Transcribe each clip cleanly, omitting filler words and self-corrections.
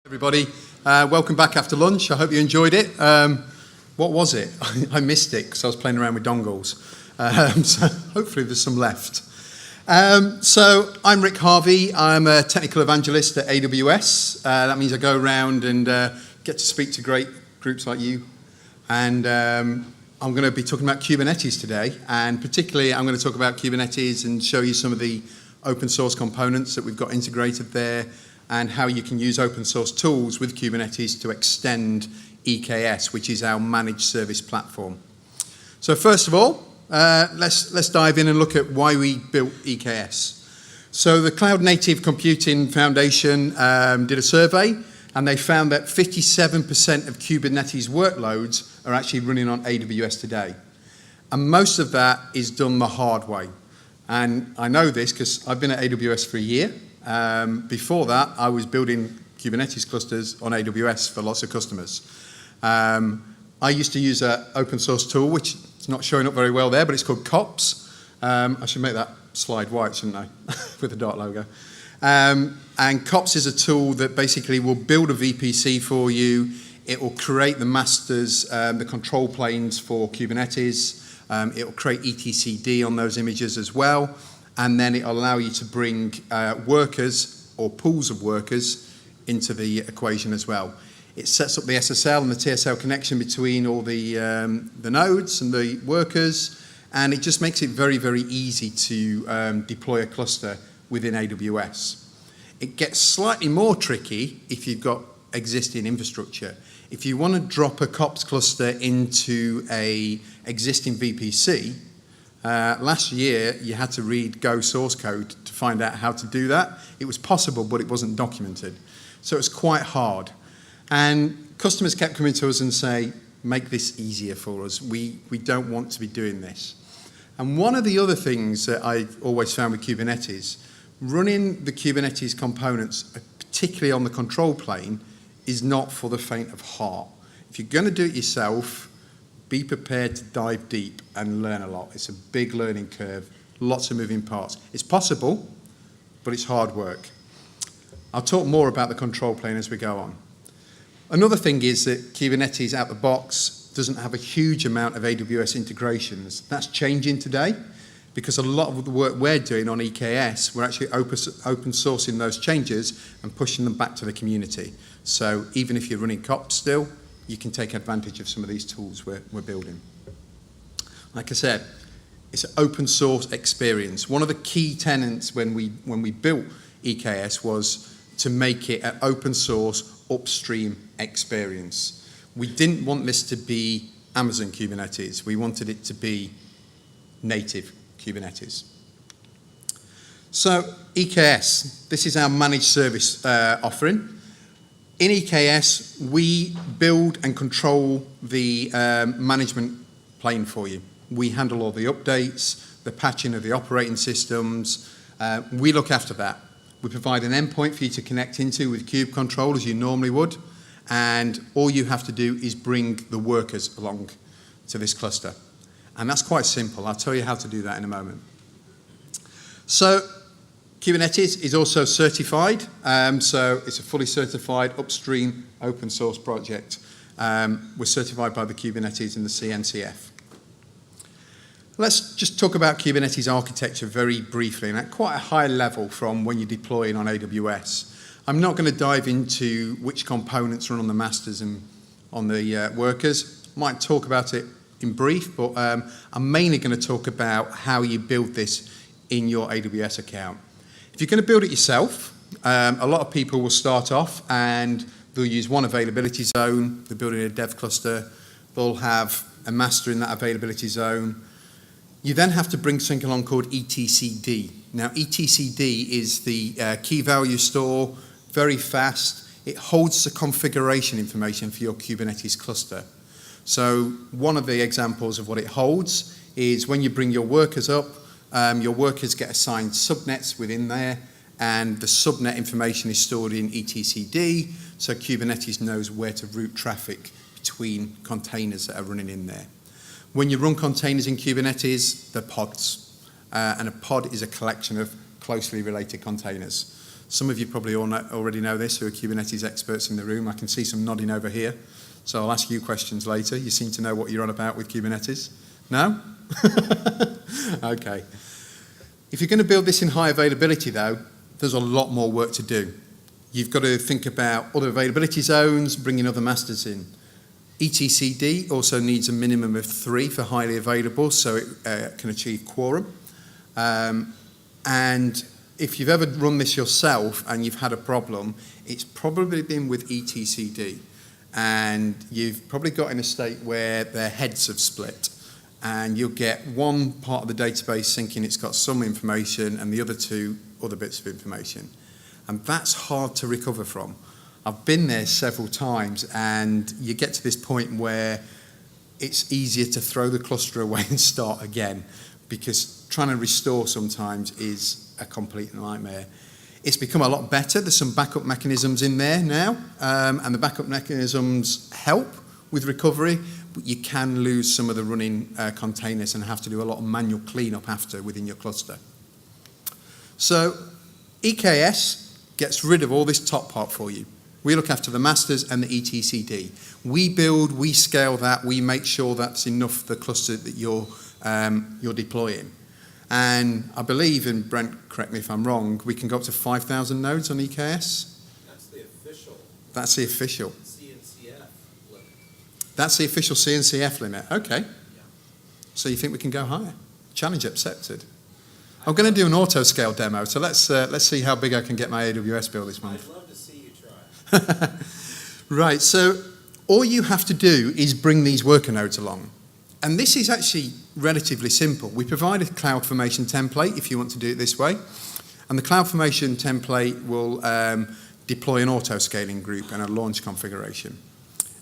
Everybody, welcome back after lunch. I hope you enjoyed it. What was it? I missed it because I was playing around with dongles. So hopefully there's some left. So I'm Rick Harvey. I'm a technical evangelist at AWS. That means I go around and get to speak to great groups like you. And I'm going to be talking about Kubernetes today. And particularly I'm going to talk about Kubernetes and show you some of the open source components that we've got integrated there, and how you can use open source tools with Kubernetes to extend EKS, which is our managed service platform. So first of all, let's dive in and look at why we built EKS. So the Cloud Native Computing Foundation did a survey, and they found that 57% of Kubernetes workloads are actually running on AWS today. And most of that is done the hard way. And I know this because I've been at AWS for a year. Before that, I was building Kubernetes clusters on AWS for lots of customers. I used to use an open source tool, which is not showing up very well there, but it's called COPS. I should make that slide white, shouldn't I, with the Dart logo. And COPS is a tool that basically will build a VPC for you. It will create the masters, the control planes for Kubernetes. It will create etcd on those images as well. And then it'll allow you to bring workers or pools of workers into the equation as well. It sets up the SSL and the TSL connection between all the nodes and the workers, and it just makes it very, very easy to deploy a cluster within AWS. It gets slightly more tricky if you've got existing infrastructure. If you want to drop a COPS cluster into an existing VPC, last year, you had to read Go source code to find out how to do that. It was possible, but it wasn't documented. So it was quite hard. And customers kept coming to us and say, make this easier for us. We don't want to be doing this. And one of the other things that I always found with Kubernetes, running the Kubernetes components, particularly on the control plane, is not for the faint of heart. If you're going to do it yourself, be prepared to dive deep and learn a lot. It's a big learning curve, lots of moving parts. It's possible, but it's hard work. I'll talk more about the control plane as we go on. Another thing is that Kubernetes out the box doesn't have a huge amount of AWS integrations. That's changing today because a lot of the work we're doing on EKS, we're actually open sourcing those changes and pushing them back to the community. So even if you're running COPS still, you can take advantage of some of these tools we're building. Like I said, it's an open source experience. One of the key tenets when we built EKS was to make it an open source upstream experience. We didn't want this to be Amazon Kubernetes. We wanted it to be native Kubernetes. So EKS, this is our managed service offering. In EKS, we build and control the management plane for you. We handle all the updates, the patching of the operating systems. We look after that. We provide an endpoint for you to connect into with kube control as you normally would, and all you have to do is bring the workers along to this cluster. And that's quite simple. I'll tell you how to do that in a moment. So Kubernetes is also certified, so it's a fully certified upstream open source project. We're certified by the Kubernetes and the CNCF. Let's just talk about Kubernetes architecture very briefly and at quite a high level from when you're deploying on AWS. I'm not going to dive into which components run on the masters and on the workers. Might talk about it in brief, but I'm mainly going to talk about how you build this in your AWS account. If you're going to build it yourself, a lot of people will start off and they'll use one availability zone. They're building a dev cluster. They'll have a master in that availability zone. You then have to bring something along called etcd. Now, etcd is the key value store, very fast. It holds the configuration information for your Kubernetes cluster. So one of the examples of what it holds is when you bring your workers up, your workers get assigned subnets within there, and the subnet information is stored in etcd, so Kubernetes knows where to route traffic between containers that are running in there. When you run containers in Kubernetes, they're pods, and a pod is a collection of closely related containers. Some of you probably already know this who are Kubernetes experts in the room. I can see some nodding over here. So I'll ask you questions later. You seem to know what you're on about with Kubernetes. No? Okay. If you're going to build this in high availability, though, there's a lot more work to do. You've got to think about other availability zones, bringing other masters in. etcd also needs a minimum of 3 for highly available, so it can achieve quorum. And if you've ever run this yourself and you've had a problem, it's probably been with etcd. And you've probably got in a state where their heads have split. And you'll get one part of the database thinking it's got some information and the other 2 other bits of information. And that's hard to recover from. I've been there several times, and you get to this point where it's easier to throw the cluster away and start again, because trying to restore sometimes is a complete nightmare. It's become a lot better. There's some backup mechanisms in there now, and the backup mechanisms help with recovery, but you can lose some of the running containers and have to do a lot of manual cleanup after within your cluster. So EKS gets rid of all this top part for you. We look after the masters and the etcd. We build, we scale that, we make sure that's enough for the cluster that you're deploying. And I believe, and Brent, correct me if I'm wrong, we can go up to 5,000 nodes on EKS? That's the official. That's the official. CNCF limit. That's the official CNCF limit, okay. Yeah. So you think we can go higher? Challenge accepted. I'm going to do an autoscale demo, so let's see how big I can get my AWS bill this month. I'd love to see you try. Right, so all you have to do is bring these worker nodes along. And this is actually relatively simple. We provide a CloudFormation template if you want to do it this way. And the CloudFormation template will deploy an autoscaling group and a launch configuration.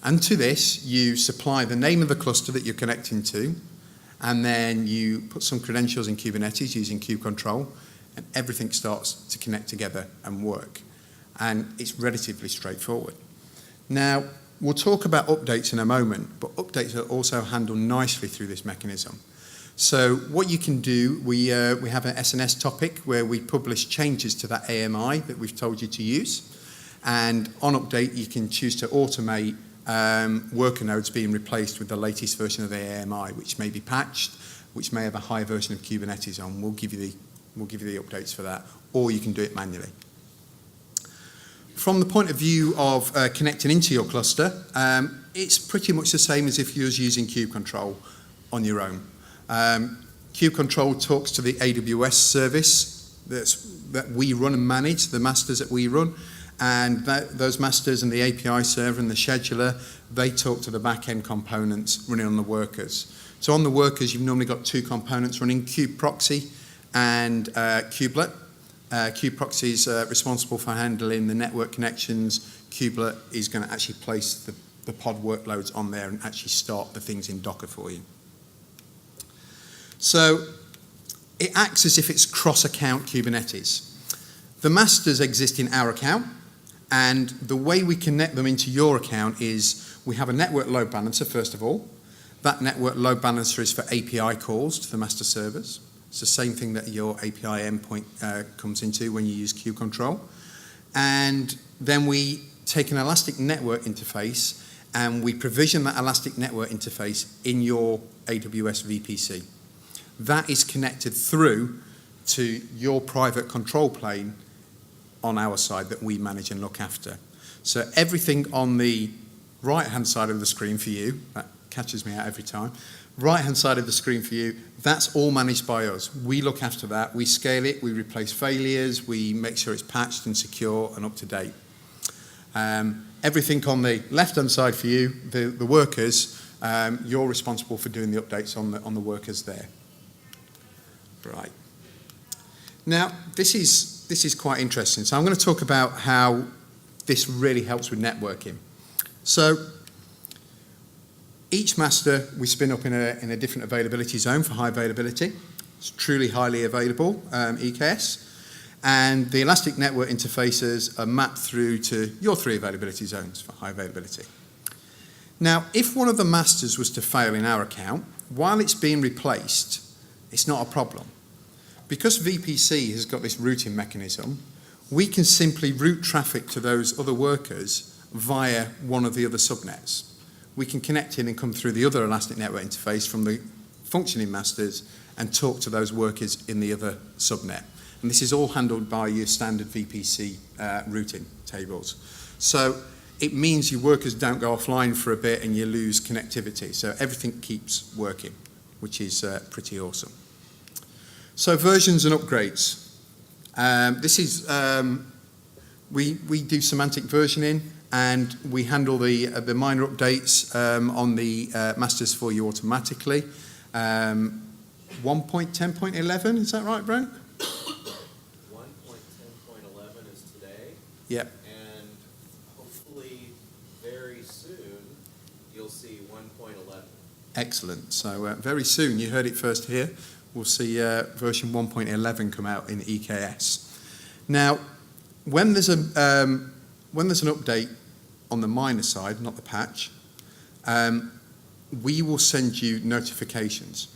And to this, you supply the name of the cluster that you're connecting to, and then you put some credentials in Kubernetes using kubectl, and everything starts to connect together and work. And it's relatively straightforward. Now, we'll talk about updates in a moment, but updates are also handled nicely through this mechanism. So what you can do, we have an SNS topic where we publish changes to that AMI that we've told you to use. And on update, you can choose to automate worker nodes being replaced with the latest version of the AMI, which may be patched, which may have a high version of Kubernetes on. We'll give you the updates for that, or you can do it manually. From the point of view of connecting into your cluster, it's pretty much the same as if you was using kubectl on your own. Kubectl talks to the AWS service that we run and manage, the masters that we run, and those masters and the API server and the scheduler, they talk to the back-end components running on the workers. So on the workers, you've normally got 2 components running, kubeproxy and kubelet. Kubeproxy is responsible for handling the network connections. Kubelet is going to actually place the pod workloads on there and actually start the things in Docker for you. So it acts as if it's cross-account Kubernetes. The masters exist in our account, and the way we connect them into your account is we have a network load balancer, first of all. That network load balancer is for API calls to the master servers. It's the same thing that your API endpoint comes into when you use kubectl. And then we take an elastic network interface and we provision that elastic network interface in your AWS VPC. That is connected through to your private control plane on our side that we manage and look after. So everything on the right-hand side of the screen for you, that catches me out every time, right-hand side of the screen for you, that's all managed by us. We look after that. We scale it. We replace failures. We make sure it's patched and secure and up to date. Everything on the left-hand side for you, the workers, you're responsible for doing the updates on the workers there. Right. Now, this is quite interesting. So I'm going to talk about how this really helps with networking. So each master we spin up in a different availability zone for high availability. It's truly highly available, EKS. And the elastic network interfaces are mapped through to your 3 availability zones for high availability. Now, if one of the masters was to fail in our account, while it's being replaced, it's not a problem. Because VPC has got this routing mechanism, we can simply route traffic to those other workers via one of the other subnets. We can connect in and come through the other Elastic Network interface from the functioning masters and talk to those workers in the other subnet. And this is all handled by your standard VPC routing tables. So it means your workers don't go offline for a bit and you lose connectivity. So everything keeps working, which is pretty awesome. So versions and upgrades. This is, we do semantic versioning, and we handle the minor updates on the masters for you automatically. 1.10.11, is that right, Brent? 1.10.11 is today. Yep. And hopefully very soon you'll see 1.11. Excellent. So very soon, you heard it first here, we'll see version 1.11 come out in EKS. Now, when there's an update on the minor side, not the patch, we will send you notifications,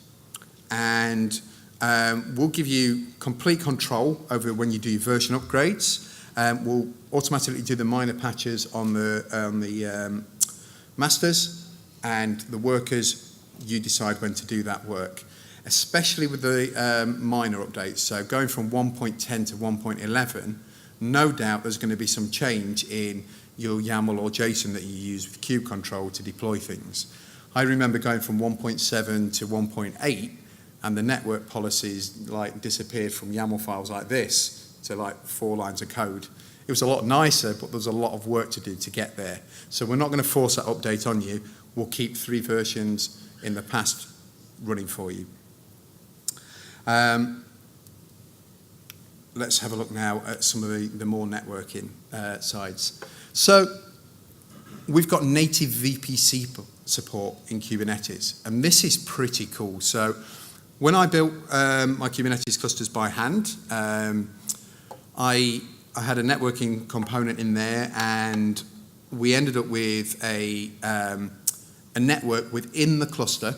and we'll give you complete control over when you do your version upgrades. We'll automatically do the minor patches on the masters, and the workers, you decide when to do that work, especially with the minor updates. So going from 1.10 to 1.11, no doubt there's going to be some change in your YAML or JSON that you use with kube control to deploy things. I remember going from 1.7 to 1.8, and the network policies like disappeared from YAML files like this to like 4 lines of code. It was a lot nicer, but there's a lot of work to do to get there. So we're not going to force that update on you. We'll keep 3 versions in the past running for you. Let's have a look now at some of the more networking sides. So we've got native VPC support in Kubernetes, and this is pretty cool. So when I built my Kubernetes clusters by hand, I had a networking component in there, and we ended up with a network within the cluster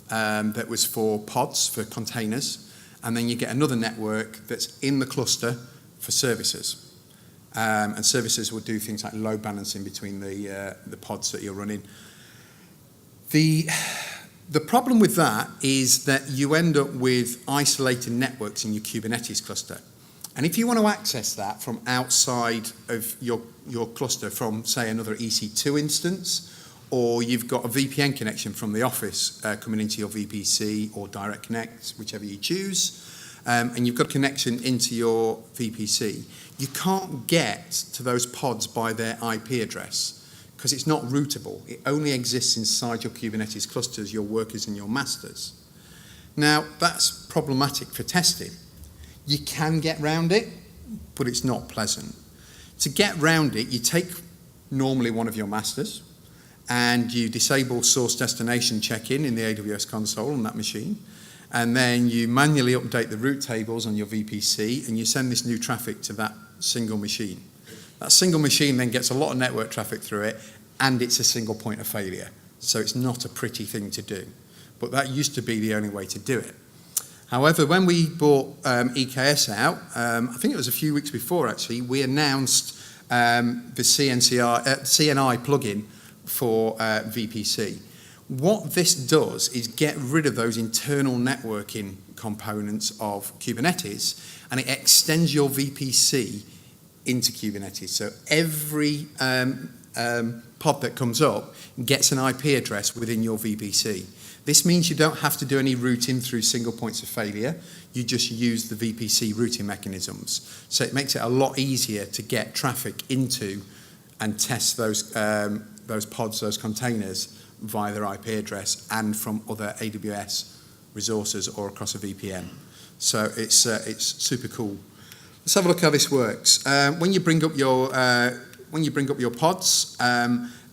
that was for pods, for containers, and then you get another network that's in the cluster for services. And services will do things like load balancing between the pods that you're running. The problem with that is that you end up with isolated networks in your Kubernetes cluster. And if you want to access that from outside of your cluster, from, say, another EC2 instance, or you've got a VPN connection from the office coming into your VPC or Direct Connect, whichever you choose, and you've got a connection into your VPC, you can't get to those pods by their IP address because it's not routable. It only exists inside your Kubernetes clusters, your workers and your masters. Now, that's problematic for testing. You can get around it, but it's not pleasant. To get around it, you take normally one of your masters, and you disable source destination check-in in the AWS console on that machine, and then you manually update the route tables on your VPC, and you send this new traffic to that single machine. That single machine then gets a lot of network traffic through it, and it's a single point of failure. So it's not a pretty thing to do. But that used to be the only way to do it. However, when we brought EKS out, I think it was a few weeks before actually, we announced the CNI plugin for VPC. What this does is get rid of those internal networking components of Kubernetes, and it extends your VPC into Kubernetes. So every pod that comes up gets an IP address within your VPC. This means you don't have to do any routing through single points of failure. You just use the VPC routing mechanisms. So it makes it a lot easier to get traffic into and test those pods, those containers, via their IP address and from other AWS resources or across a VPN. So it's super cool. Let's have a look how this works. When you bring up your pods,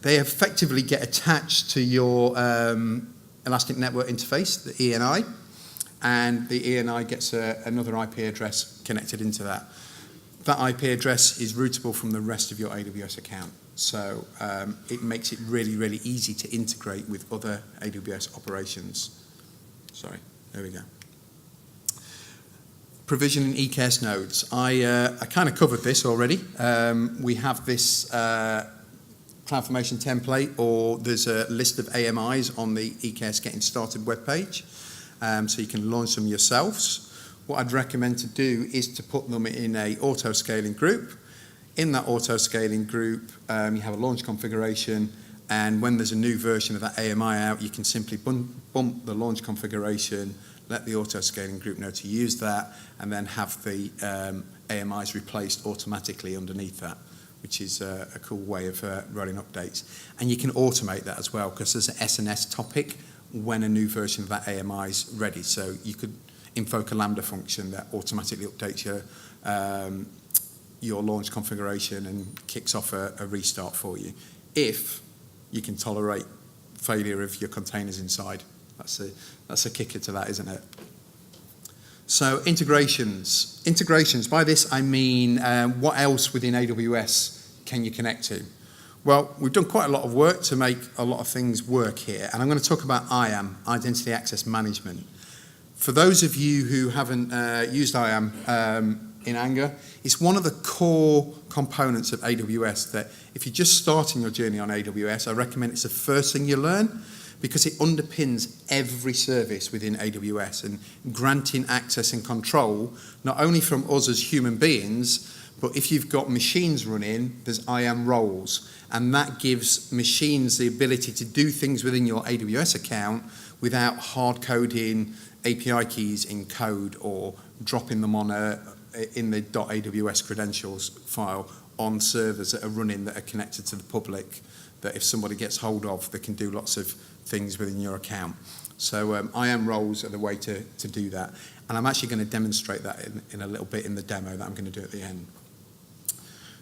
they effectively get attached to your Elastic Network Interface, the ENI, and the ENI gets another IP address connected into that. That IP address is routable from the rest of your AWS account. So it makes it really, really easy to integrate with other AWS operations. Sorry, there we go. provisioning EKS nodes. I kind of covered this already. We have this CloudFormation template, or there's a list of AMIs on the EKS Getting Started webpage, so you can launch them yourselves. What I'd recommend to do is to put them in a auto-scaling group. In that auto-scaling group, you have a launch configuration, and when there's a new version of that AMI out, you can simply bump the launch configuration, let the auto-scaling group know to use that, and then have the AMIs replaced automatically underneath that, which is a cool way of running updates. And you can automate that as well, because there's an SNS topic when a new version of that AMI is ready. So you could invoke a Lambda function that automatically updates your launch configuration and kicks off a restart for you, if you can tolerate failure of your containers inside. That's a kicker to that, isn't it? So integrations. Integrations, by this I mean what else within AWS can you connect to? Well, we've done quite a lot of work to make a lot of things work here, and I'm going to talk about IAM, Identity Access Management. For those of you who haven't used IAM in anger, it's one of the core components of AWS that if you're just starting your journey on AWS, I recommend it's the first thing you learn, because it underpins every service within AWS, and granting access and control, not only from us as human beings, but if you've got machines running, there's IAM roles, and that gives machines the ability to do things within your AWS account without hard coding API keys in code or dropping them on in the .aws credentials file on servers that are running, that are connected to the public, that if somebody gets hold of, they can do lots of things within your account. So IAM roles are the way to do that. And I'm actually going to demonstrate that in a little bit in the demo that I'm going to do at the end.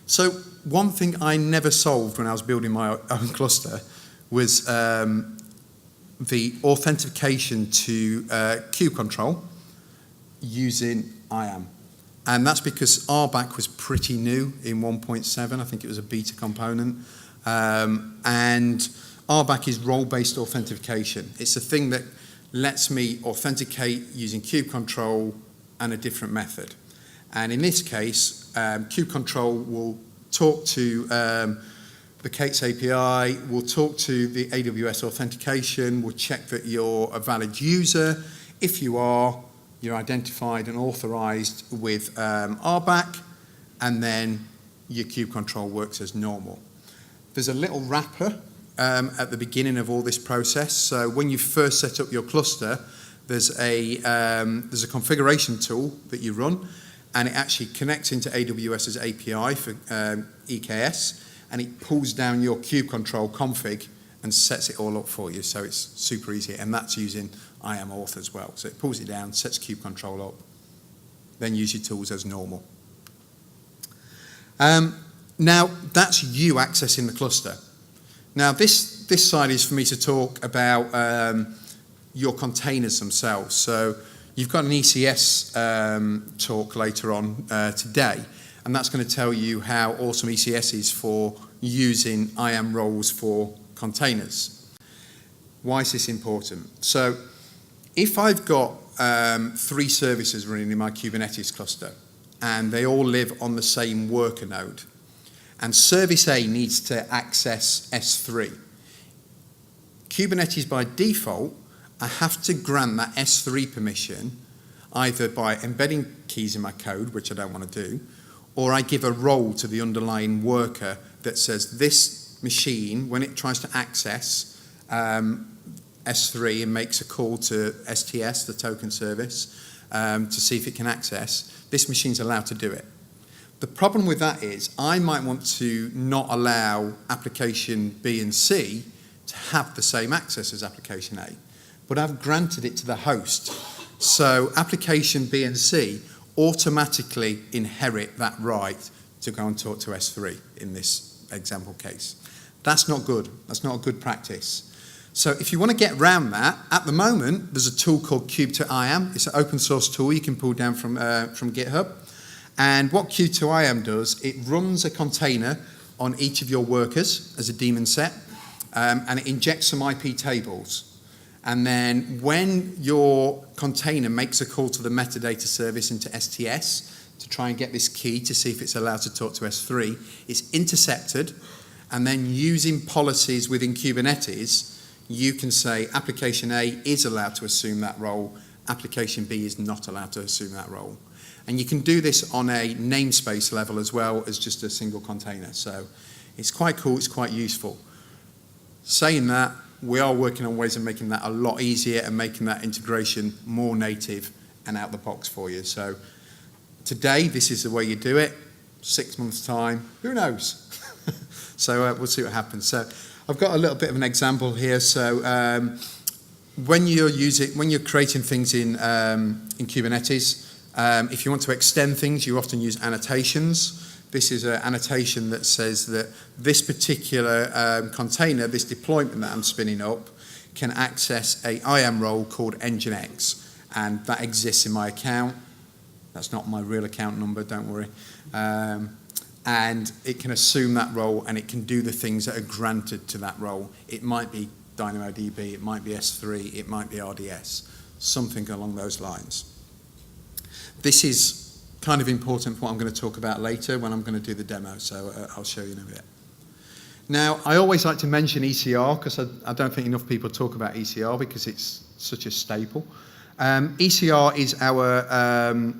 So one thing I never solved when I was building my own cluster was the authentication to kube control using IAM. And that's because RBAC was pretty new in 1.7. I think it was a beta component. And RBAC is role-based authentication. It's a thing that lets me authenticate using kube control and a different method. And in this case, kube control will talk to the K8s API, will talk to the AWS authentication, will check that you're a valid user. If you are, you're identified and authorized with RBAC, and then your kube control works as normal. There's a little wrapper at the beginning of all this process. So when you first set up your cluster, there's a configuration tool that you run, and it actually connects into AWS's API for EKS, and it pulls down your kube control config and sets it all up for you. So it's super easy, and that's using IAM auth as well. So it pulls it down, sets kube control up, then use your tools as normal. Now that's you accessing the cluster. Now this side is for me to talk about your containers themselves. So you've got an ECS talk later on today, and that's going to tell you how awesome ECS is for using IAM roles for containers. Why is this important? So if I've got 3 services running in my Kubernetes cluster, and they all live on the same worker node, and service A needs to access S3, Kubernetes by default, I have to grant that S3 permission either by embedding keys in my code, which I don't want to do, or I give a role to the underlying worker that says this machine, when it tries to access S3 and makes a call to STS, the token service, to see if it can access, this machine's allowed to do it. The problem with that is I might want to not allow application B and C to have the same access as application A, but I've granted it to the host. So application B and C automatically inherit that right to go and talk to S3 in this example case. That's not good. That's not a good practice. So if you want to get around that, at the moment, there's a tool called Kube2IAM. It's an open source tool you can pull down from GitHub. And what Kube2IAM does, it runs a container on each of your workers as a daemon set, and it injects some IP tables. And then when your container makes a call to the metadata service into STS to try and get this key to see if it's allowed to talk to S3, it's intercepted, and then using policies within Kubernetes, you can say application A is allowed to assume that role, application B is not allowed to assume that role. And you can do this on a namespace level as well as just a single container. So it's quite cool, it's quite useful. Saying that, we are working on ways of making that a lot easier and making that integration more native and out the box for you. So today, this is the way you do it. 6 months' time, who knows? So we'll see what happens. So I've got a little bit of an example here. So when you're creating things in Kubernetes, if you want to extend things, you often use annotations. This is an annotation that says that this particular container, this deployment that I'm spinning up, can access a IAM role called Nginx, and that exists in my account. That's not my real account number, don't worry. And it can assume that role, and it can do the things that are granted to that role. It might be DynamoDB, it might be S3, it might be RDS, something along those lines. This is kind of important for what I'm going to talk about later when I'm going to do the demo, so I'll show you in a bit. Now, I always like to mention ECR because I don't think enough people talk about ECR because it's such a staple. ECR is our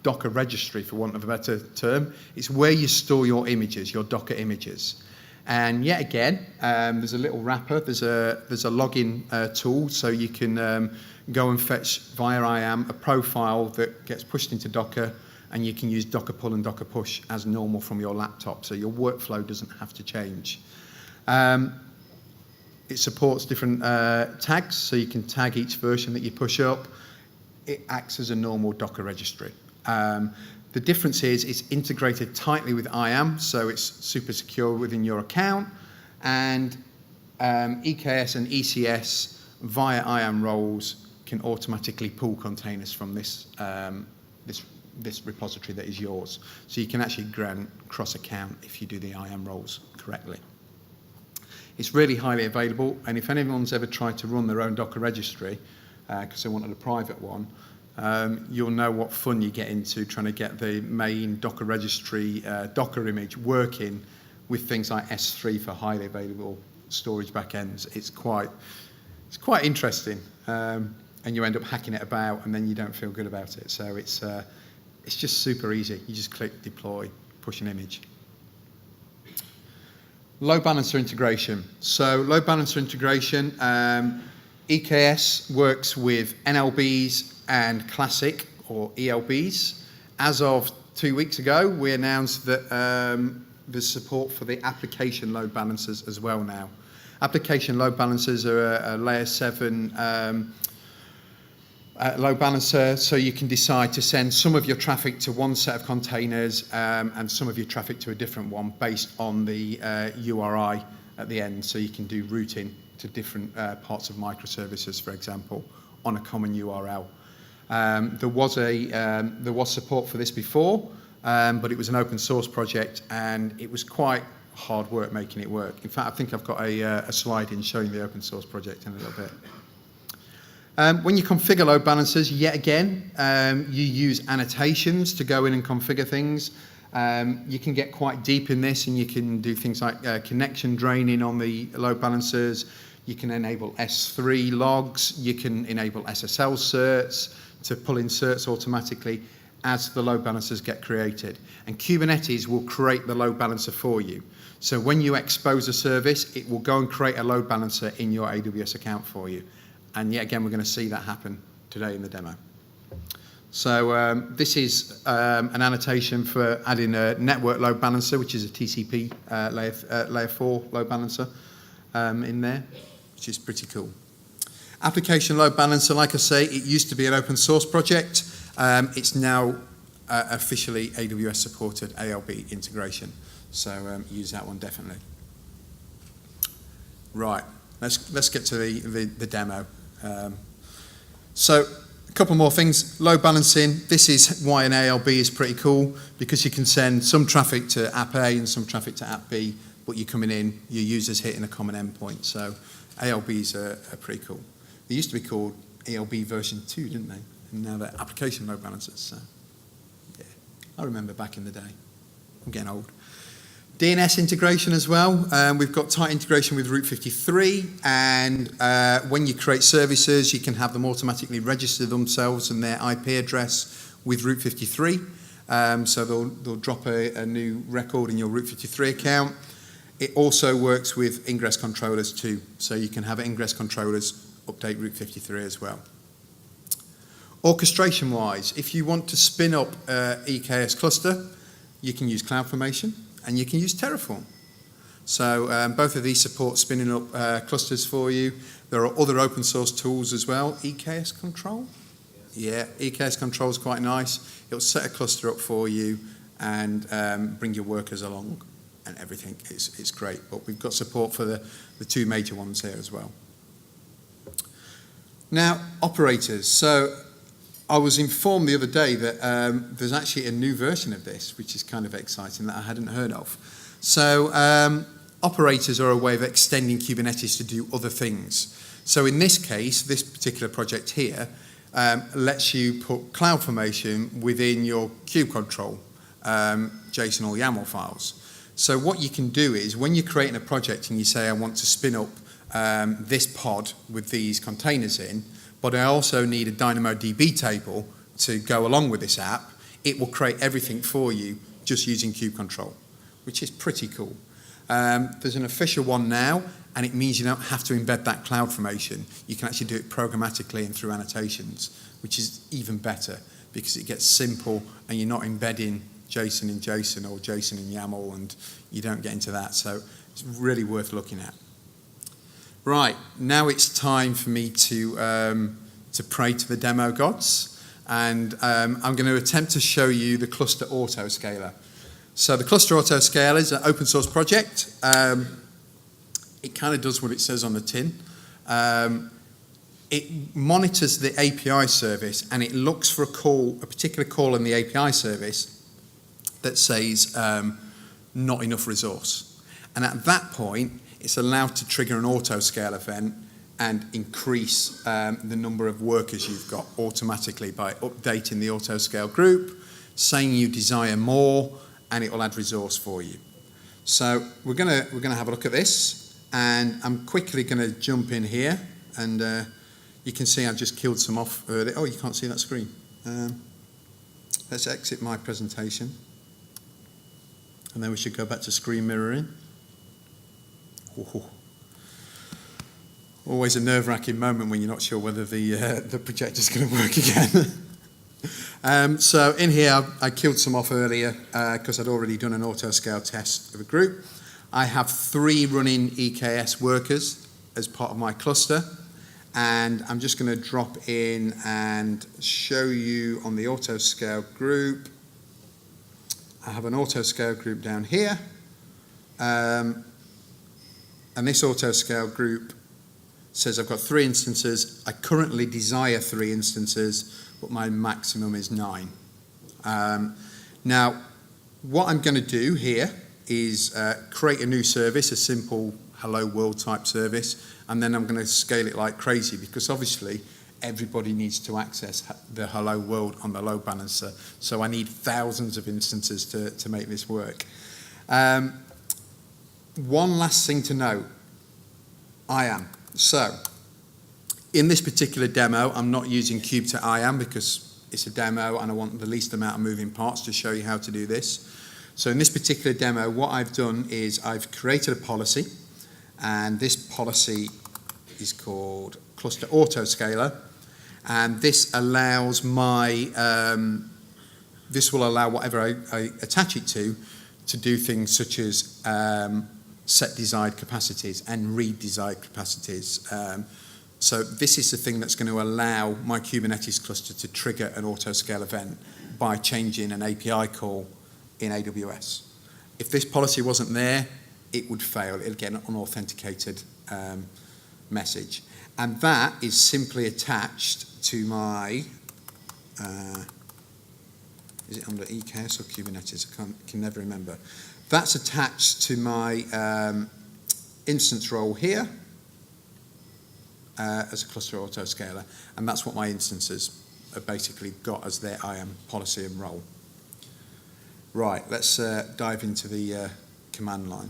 Docker registry, for want of a better term. It's where you store your images, your Docker images. And yet again, there's a little wrapper, there's a login tool, so you can go and fetch via IAM a profile that gets pushed into Docker, and you can use Docker pull and Docker push as normal from your laptop, so your workflow doesn't have to change. It supports different tags, so you can tag each version that you push up. It acts as a normal Docker registry. The difference is it's integrated tightly with IAM, so it's super secure within your account, and EKS and ECS via IAM roles can automatically pull containers from this repository that is yours. So you can actually grant cross-account if you do the IAM roles correctly. It's really highly available, and if anyone's ever tried to run their own Docker registry, because they wanted a private one, you'll know what fun you get into trying to get the main Docker registry Docker image working with things like S3 for highly available storage backends. It's quite interesting, and you end up hacking it about, and then you don't feel good about it. So it's just super easy. You just click deploy, push an image. Load balancer integration. So load balancer integration, EKS works with NLBs and classic or ELBs. As of 2 weeks ago, we announced that there's support for the application load balancers as well now. Application load balancers are a layer 7 load balancer, so you can decide to send some of your traffic to one set of containers and some of your traffic to a different one based on the URI at the end, so you can do routing to different parts of microservices, for example, on a common URL. There was support for this before, but it was an open source project, and it was quite hard work making it work. In fact, I think I've got a slide in showing the open source project in a little bit. When you configure load balancers, yet again, you use annotations to go in and configure things. You can get quite deep in this, and you can do things like connection draining on the load balancers. You can enable S3 logs. You can enable SSL certs to pull in certs automatically as the load balancers get created. And Kubernetes will create the load balancer for you. So when you expose a service, it will go and create a load balancer in your AWS account for you. And yet again, we're going to see that happen today in the demo. So this is an annotation for adding a network load balancer, which is a TCP layer 4 load balancer in there, which is pretty cool. Application load balancer, like I say, it used to be an open source project. It's now officially AWS supported ALB integration. So use that one definitely. Right, let's get to the demo. So a couple more things. Load balancing. This is why an ALB is pretty cool, because you can send some traffic to app A and some traffic to app B, but you're coming in, your user's hitting a common endpoint. So ALBs are pretty cool. They used to be called ALB version 2, didn't they? And now they're application load balancers. So, yeah, I remember back in the day. I'm getting old. DNS integration as well. We've got tight integration with Route 53, and when you create services, you can have them automatically register themselves and their IP address with Route 53. So they'll drop a new record in your Route 53 account. It also works with ingress controllers too, so you can have ingress controllers update Route 53 as well. Orchestration-wise, if you want to spin up an EKS cluster, you can use CloudFormation and you can use Terraform. So both of these support spinning up clusters for you. There are other open source tools as well. EKS Control? Yes. Yeah, EKS Control is quite nice. It'll set a cluster up for you and bring your workers along and everything. It's great. But we've got support for the two major ones here as well. Now, operators. So I was informed the other day that there's actually a new version of this, which is kind of exciting, that I hadn't heard of. So operators are a way of extending Kubernetes to do other things. So in this case, this particular project here lets you put CloudFormation within your kubectl JSON or YAML files. So what you can do is when you're creating a project and you say, I want to spin up this pod with these containers in, but I also need a DynamoDB table to go along with this app, it will create everything for you just using kubectl, which is pretty cool. There's an official one now, and it means you don't have to embed that CloudFormation. You can actually do it programmatically and through annotations, which is even better because it gets simple and you're not embedding JSON in JSON or JSON in YAML, and you don't get into that. So it's really worth looking at. Right, now it's time for me to pray to the demo gods, and I'm going to attempt to show you the cluster autoscaler. So the cluster autoscaler is an open source project. It kind of does what it says on the tin. It monitors the API service, and it looks for a particular call in the API service that says not enough resource. And at that point, it's allowed to trigger an autoscale event and increase the number of workers you've got automatically by updating the autoscale group, saying you desire more, and it will add resource for you. So we're gonna have a look at this, and I'm quickly gonna jump in here, and you can see I've just killed some off early. Oh, you can't see that screen. Let's exit my presentation, and then we should go back to screen mirroring. Ooh. Always a nerve-wracking moment when you're not sure whether the projector's going to work again. So in here, I killed some off earlier because I'd already done an autoscale test of a group. I have 3 running EKS workers as part of my cluster, and I'm just going to drop in and show you on the autoscale group. I have an autoscale group down here, and this autoscale group says I've got 3 instances. I currently desire 3 instances, but my maximum is 9. Now, what I'm going to do here is create a new service, a simple hello world type service, and then I'm going to scale it like crazy because obviously everybody needs to access the hello world on the load balancer. So I need thousands of instances to make this work. One last thing to note, IAM. So, in this particular demo, I'm not using kube to IAM because it's a demo and I want the least amount of moving parts to show you how to do this. So in this particular demo, what I've done is I've created a policy, and this policy is called Cluster Autoscaler, and this allows this will allow whatever I attach it to do things such as set desired capacities and read desired capacities. So this is the thing that's going to allow my Kubernetes cluster to trigger an autoscale event by changing an API call in AWS. If this policy wasn't there, it would fail. It'll get an unauthenticated message. And that is simply attached to my, is it under EKS or Kubernetes? I can never remember. That's attached to my instance role here, as a cluster autoscaler, and that's what my instances have basically got as their IAM policy and role. Right, let's dive into the command line.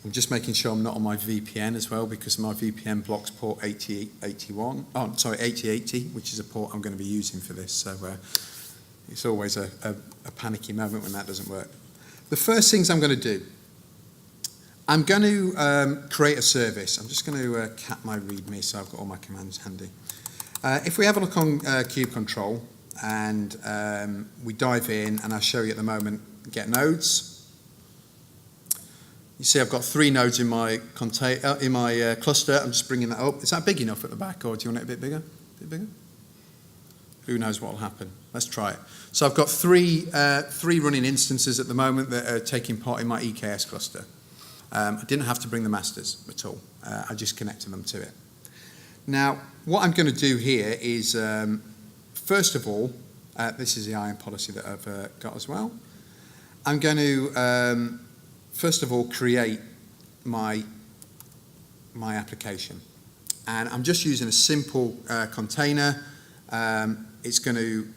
I'm just making sure I'm not on my VPN as well, because my VPN blocks port 8080, which is a port I'm going to be using for this. So it's always a panicky moment when that doesn't work. The first things I'm going to do, I'm going to create a service. I'm just going to cap my README so I've got all my commands handy. If we have a look on kube control and we dive in, and I'll show you at the moment, get nodes. You see I've got 3 nodes in my cluster. I'm just bringing that up. Is that big enough at the back, or do you want it a bit bigger? A bit bigger? Who knows what will happen? Let's try it. So I've got three running instances at the moment that are taking part in my EKS cluster. I didn't have to bring the masters at all. I just connected them to it. Now, what I'm going to do here is, first of all, this is the IAM policy that I've got as well. I'm going to first of all create my application, and I'm just using a simple container. It's going to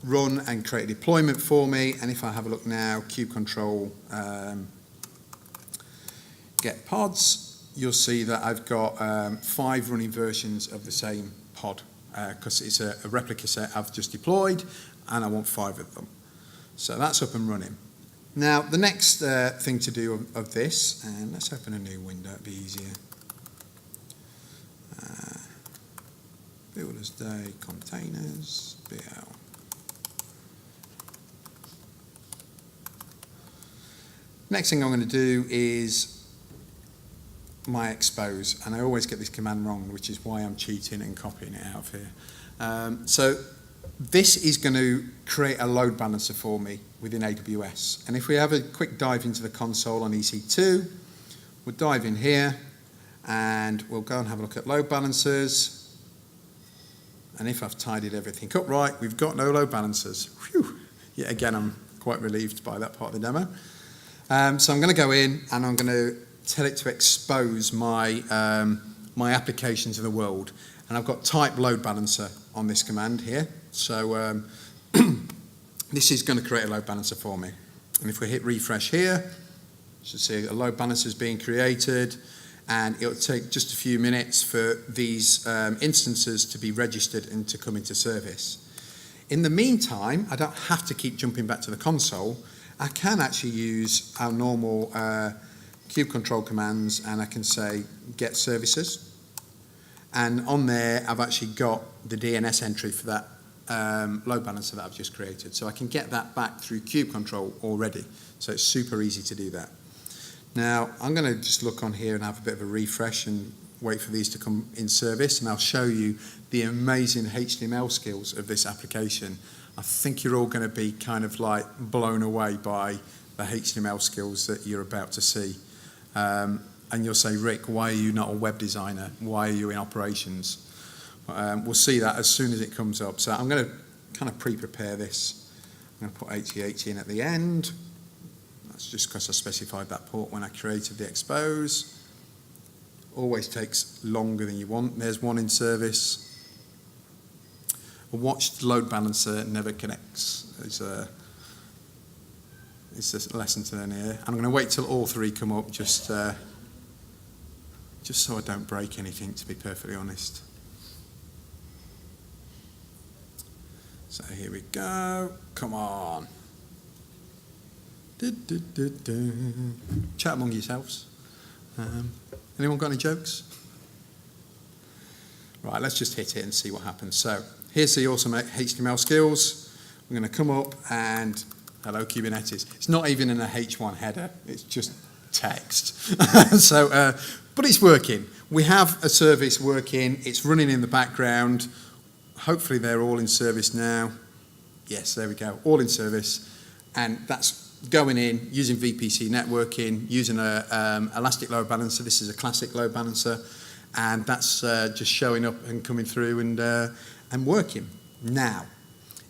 run and create a deployment for me, and if I have a look now, kube control get pods, you'll see that I've got 5 running versions of the same pod, because it's a replica set I've just deployed, and I want 5 of them. So that's up and running. Now, the next thing to do of this, and let's open a new window, it'll be easier. Builders Day, containers, BL. Next thing I'm going to do is my expose, and I always get this command wrong, which is why I'm cheating and copying it out of here. So this is going to create a load balancer for me within AWS. And if we have a quick dive into the console on EC2, we'll dive in here and we'll go and have a look at load balancers. And if I've tidied everything up right, we've got no load balancers. Whew. Yet again, I'm quite relieved by that part of the demo. So I'm going to go in and I'm going to tell it to expose my application to the world. And I've got type load balancer on this command here. So this is going to create a load balancer for me. And if we hit refresh here, you should see a load balancer is being created, and it'll take just a few minutes for these instances to be registered and to come into service. In the meantime, I don't have to keep jumping back to the console. I can actually use our normal kube control commands, and I can say get services. And on there, I've actually got the DNS entry for that load balancer that I've just created. So I can get that back through kube control already. So it's super easy to do that. Now, I'm going to just look on here and have a bit of a refresh and wait for these to come in service, and I'll show you the amazing HTML skills of this application. I think you're all going to be kind of like blown away by the HTML skills that you're about to see. And you'll say, Rick, why are you not a web designer? Why are you in operations? We'll see that as soon as it comes up. So I'm going to kind of pre-prepare this. I'm going to put 8080 in at the end. That's just because I specified that port when I created the expose. Always takes longer than you want. There's one in service. A watched load balancer never connects. It's a lesson to learn here. I'm going to wait till all 3 come up, just so I don't break anything, to be perfectly honest. So here we go. Come on. Chat among yourselves. Anyone got any jokes? Right, let's just hit it and see what happens. So here's the awesome HTML skills. We're going to come up and hello Kubernetes. It's not even in a H1 header. It's just text. So, but it's working. We have a service working. It's running in the background. Hopefully they're all in service now. Yes, there we go. All in service. And that's going in, using VPC networking, using a elastic load balancer. This is a classic load balancer. And that's just showing up and coming through and working. Now,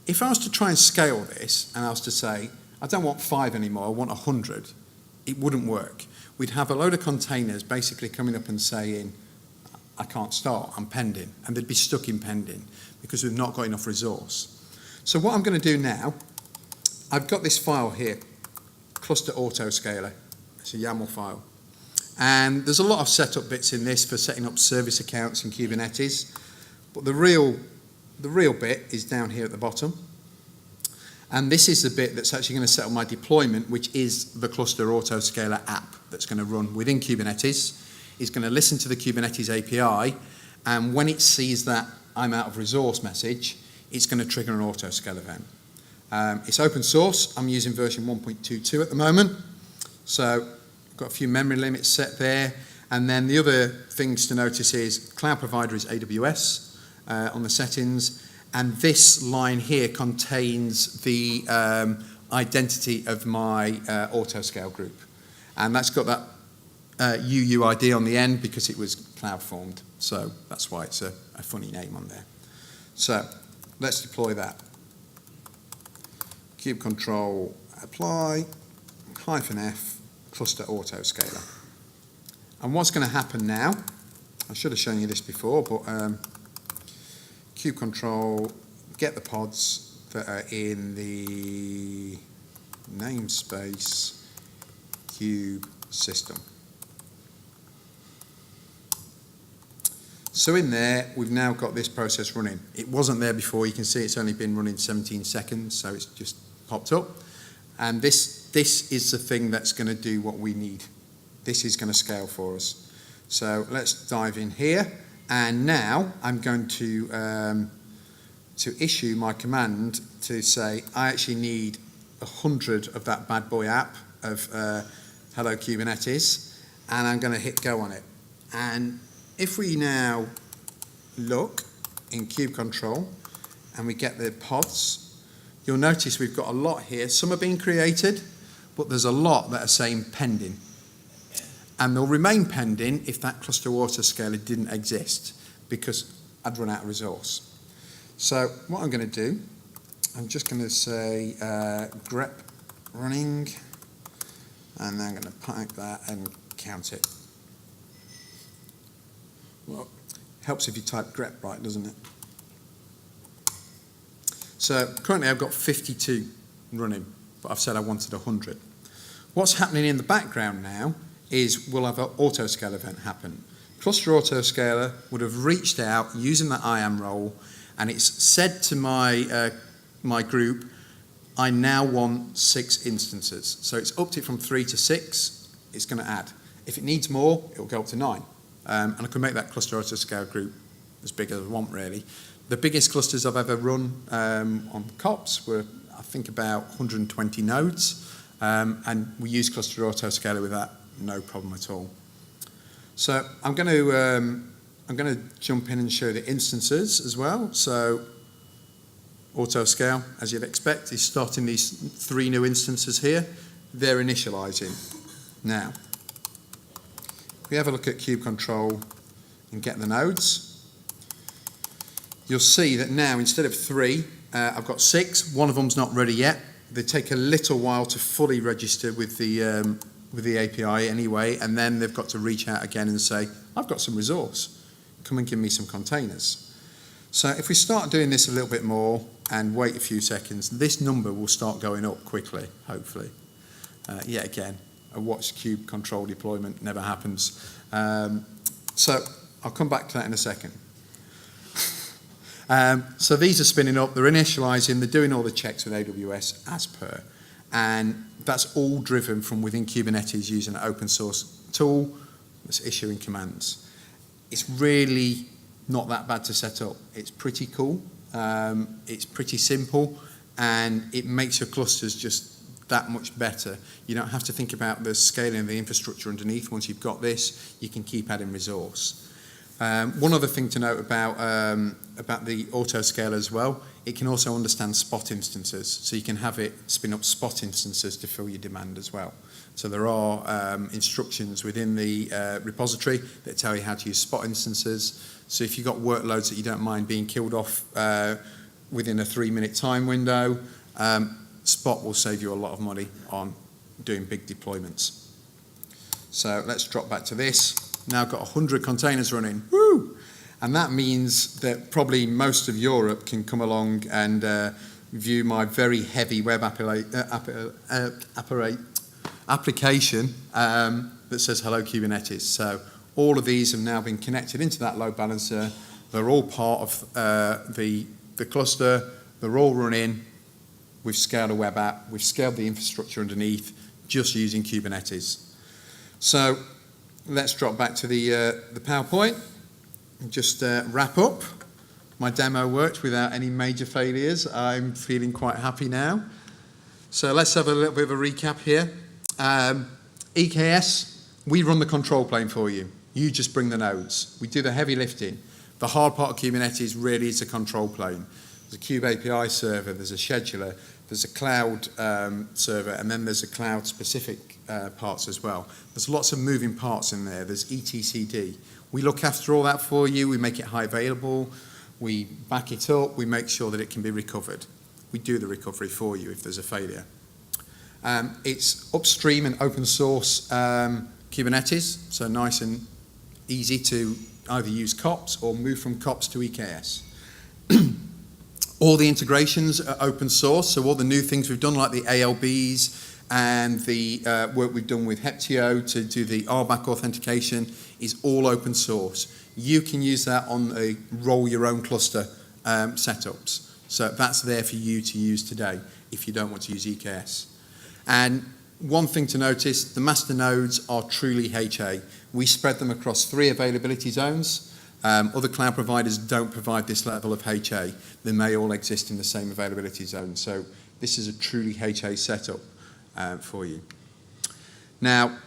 if I was to try and scale this, and I was to say, I don't want 5 anymore, I want 100, it wouldn't work. We'd have a load of containers basically coming up and saying, I can't start, I'm pending. And they'd be stuck in pending because we've not got enough resource. So what I'm going to do now, I've got this file here, cluster autoscaler. It's a YAML file. And there's a lot of setup bits in this for setting up service accounts in Kubernetes. But the real bit is down here at the bottom. And this is the bit that's actually going to set up my deployment, which is the cluster autoscaler app that's going to run within Kubernetes. It's going to listen to the Kubernetes API, and when it sees that I'm out of resource message, it's going to trigger an autoscale event. It's open source. I'm using version 1.22 at the moment. So I've got a few memory limits set there. And then the other things to notice is cloud provider is AWS on the settings. And this line here contains the identity of my autoscale group. And that's got that UUID on the end because it was cloud formed. So that's why it's a funny name on there. So let's deploy that. Kube control apply, -F, cluster autoscaler. And what's going to happen now, I should have shown you this before, but kube control, get the pods that are in the namespace kube system. So in there, we've now got this process running. It wasn't there before. You can see it's only been running 17 seconds, so it's just popped up. And this is the thing that's going to do what we need. This is going to scale for us. So let's dive in here. And now I'm going to issue my command to say I actually need 100 of that bad boy app of Hello Kubernetes, and I'm going to hit go on it. And if we now look in kube control and we get the pods, you'll notice we've got a lot here. Some are being created, but there's a lot that are saying pending. And they'll remain pending if that cluster autoscaler didn't exist, because I'd run out of resource. So what I'm going to do, I'm just going to say grep running, and then I'm going to pipe that and count it. Well, helps if you type grep right, doesn't it? So currently I've got 52 running, but I've said I wanted 100. What's happening in the background now is we'll have an autoscale event happen. Cluster autoscaler would have reached out using that IAM role, and it's said to my my group, I now want 6 instances. So it's upped it from 3 to 6. It's going to add. If it needs more, it'll go up to 9. And I can make that cluster autoscale group as big as I want, really. The biggest clusters I've ever run on COPS were, I think, about 120 nodes. And we use cluster autoscaler with that, no problem at all. So I'm going to jump in and show the instances as well. So autoscale, as you'd expect, is starting these 3 new instances here. They're initializing. Now, if we have a look at kube control and get the nodes, you'll see that now instead of 3, I've got 6. One of them's not ready yet. They take a little while to fully register with the API anyway, and then they've got to reach out again and say, I've got some resource. Come and give me some containers. So if we start doing this a little bit more and wait a few seconds, this number will start going up quickly, hopefully. Yet again, a watch kube control deployment never happens. So I'll come back to that in a second. So these are spinning up, they're initializing, they're doing all the checks with AWS as per. And that's all driven from within Kubernetes using an open source tool that's issuing commands. It's really not that bad to set up. It's pretty cool, it's pretty simple, and it makes your clusters just that much better. You don't have to think about the scaling of the infrastructure underneath. Once you've got this, you can keep adding resource. One other thing to note about the autoscaler as well, it can also understand spot instances, so you can have it spin up spot instances to fill your demand as well. So there are instructions within the repository that tell you how to use spot instances. So if you've got workloads that you don't mind being killed off within a 3-minute time window, Spot will save you a lot of money on doing big deployments. So let's drop back to this. now got 100 containers running. Woo! And that means that probably most of Europe can come along and view my very heavy web application that says hello Kubernetes. So all of these have now been connected into that load balancer. They're all part of the cluster. They're all running. We've scaled a web app. We've scaled the infrastructure underneath just using Kubernetes. So let's drop back to the PowerPoint and just wrap up. My demo worked without any major failures. I'm feeling quite happy now. So let's have a little bit of a recap here. EKS, we run the control plane for you. You just bring the nodes. We do the heavy lifting. The hard part of Kubernetes really is a control plane. There's a Kube API server, there's a scheduler, there's a cloud server, and then there's a cloud-specific parts as well. There's lots of moving parts in there. There's etcd. We look after all that for you. We make it high available. We back it up. We make sure that it can be recovered. We do the recovery for you if there's a failure. It's upstream and open source Kubernetes, so nice and easy to either use COPS or move from COPS to EKS. All the integrations are open source, so all the new things we've done, like the ALBs and the work we've done with Heptio to do the RBAC authentication, is all open source. You can use that on a roll your own cluster setups. So that's there for you to use today if you don't want to use EKS. And one thing to notice, the master nodes are truly HA. We spread them across 3 availability zones. Other cloud providers don't provide this level of HA. They may all exist in the same availability zone. So this is a truly HA setup for you. Now,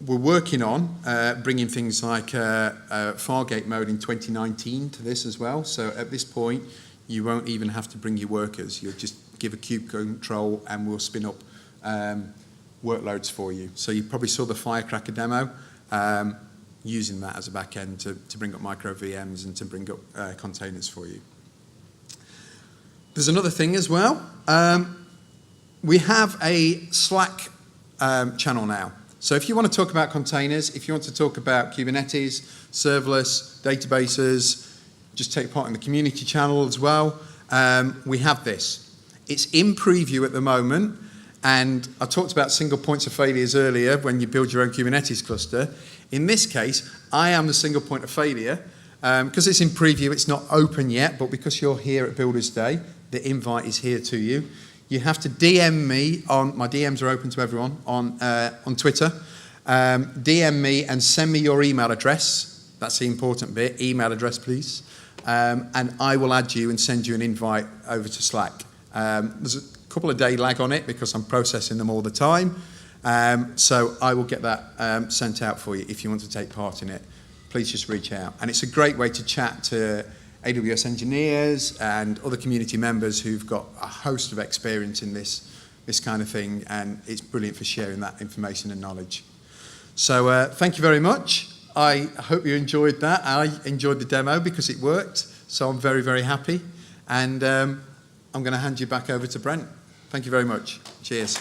we're working on bringing things like Fargate mode in 2019 to this as well. So at this point, you won't even have to bring your workers. You'll just give a kube control and we'll spin up workloads for you. So you probably saw the Firecracker demo, using that as a back end to bring up micro VMs and to bring up containers for you. There's another thing as well. We have a Slack channel now. So if you want to talk about containers, if you want to talk about Kubernetes, serverless, databases, just take part in the community channel as well. We have this. It's in preview at the moment, and I talked about single points of failures earlier when you build your own Kubernetes cluster. In this case, I am the single point of failure. Because it's in preview, it's not open yet, but because you're here at Builders Day, the invite is here to you. You have to DM me on, my DMs are open to everyone, on Twitter. DM me and send me your email address. That's the important bit, email address please. And I will add you and send you an invite over to Slack. There's a couple of day lag on it because I'm processing them all the time. So I will get that sent out for you if you want to take part in it. Please just reach out. And it's a great way to chat to AWS engineers and other community members who've got a host of experience in this kind of thing, and it's brilliant for sharing that information and knowledge. So thank you very much. I hope you enjoyed that. I enjoyed the demo because it worked, so I'm very, very happy. And I'm going to hand you back over to Brent. Thank you very much. Cheers.